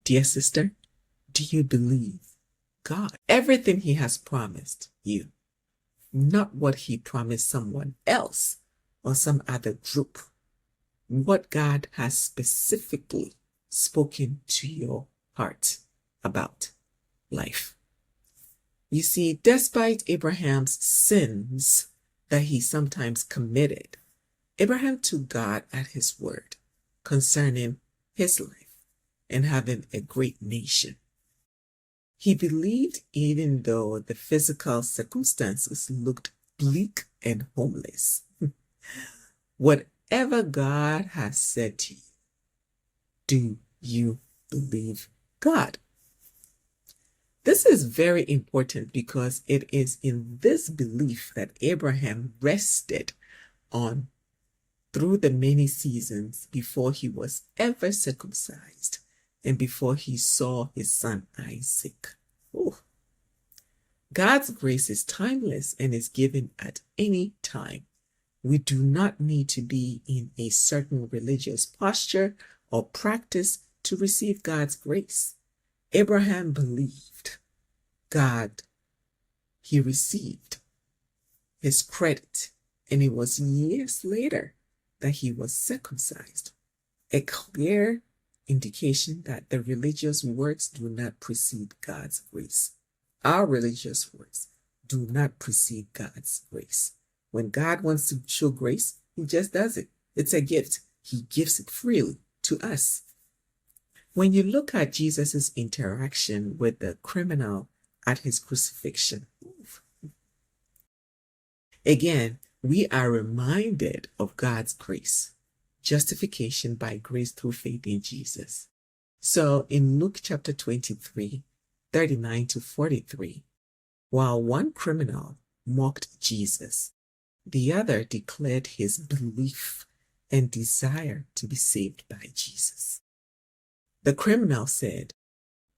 Dear sister, do you believe God? Everything He has promised you, not what He promised someone else or some other group. What God has specifically spoken to your heart about life. You see, despite Abraham's sins that he sometimes committed, Abraham took God at his word concerning his life and having a great nation. He believed even though the physical circumstances looked bleak and homeless. Whatever God has said to you, do you believe God? This is very important because it is in this belief that Abraham rested on through the many seasons before he was ever circumcised and before he saw his son Isaac. Ooh. God's grace is timeless and is given at any time. We do not need to be in a certain religious posture or practice to receive God's grace. Abraham believed God. He received his credit, and it was years later that he was circumcised. A clear indication that the religious works do not precede God's grace. Our religious works do not precede God's grace. When God wants to show grace, He just does it. It's a gift. He gives it freely to us. When you look at Jesus' interaction with the criminal at his crucifixion, again, we are reminded of God's grace, justification by grace through faith in Jesus. So in Luke chapter 23, 39 to 43, while one criminal mocked Jesus, the other declared his belief and desire to be saved by Jesus. The criminal said,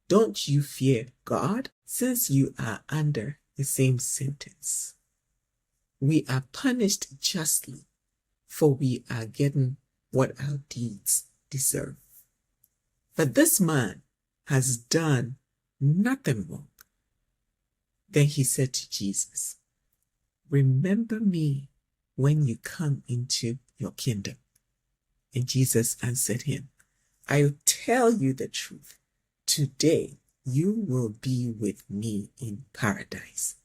"Don't you fear God, since you are under the same sentence? We are punished justly, for we are getting what our deeds deserve. But this man has done nothing wrong." Then he said to Jesus, "Remember me when you come into your kingdom." And Jesus answered him, "I tell you the truth. Today you will be with me in paradise."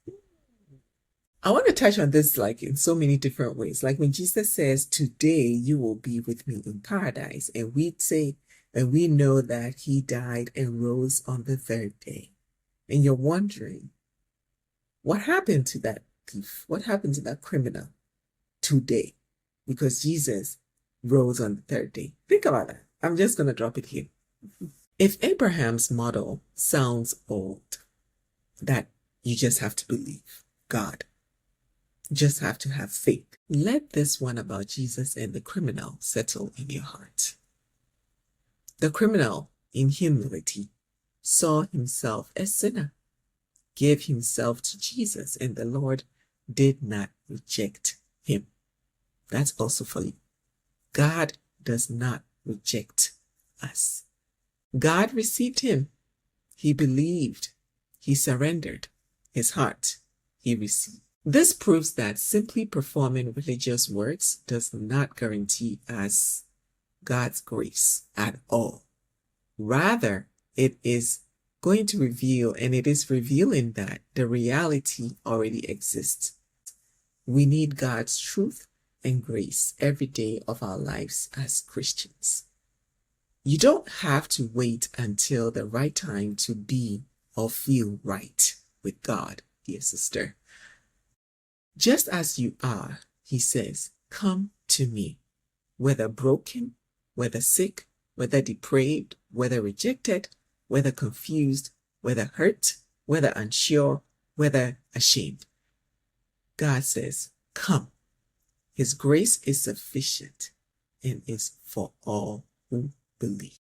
I want to touch on this like in so many different ways. Like when Jesus says, "Today you will be with me in paradise," and we say, and we know that He died and rose on the third day. And you're wondering, what happened to that thief? What happened to that criminal today? Because Jesus rose on the third day. Think about that. I'm just going to drop it here. If Abraham's model sounds old, that you just have to believe God, just have to have faith, let this one about Jesus and the criminal settle in your heart. The criminal, in humility, saw himself a sinner, gave himself to Jesus, and the Lord did not reject him. That's also for you. God does not reject us. God received him. He believed. He surrendered his heart. He received. This proves that simply performing religious works does not guarantee us God's grace at all. Rather, it is going to reveal, and it is revealing, that the reality already exists. We need God's truth and grace every day of our lives as Christians. You don't have to wait until the right time to be or feel right with God, dear sister. Just as you are, He says, "Come to me," whether broken, whether sick, whether depraved, whether rejected, whether confused, whether hurt, whether unsure, whether ashamed. God says, "Come." His grace is sufficient and is for all who believe.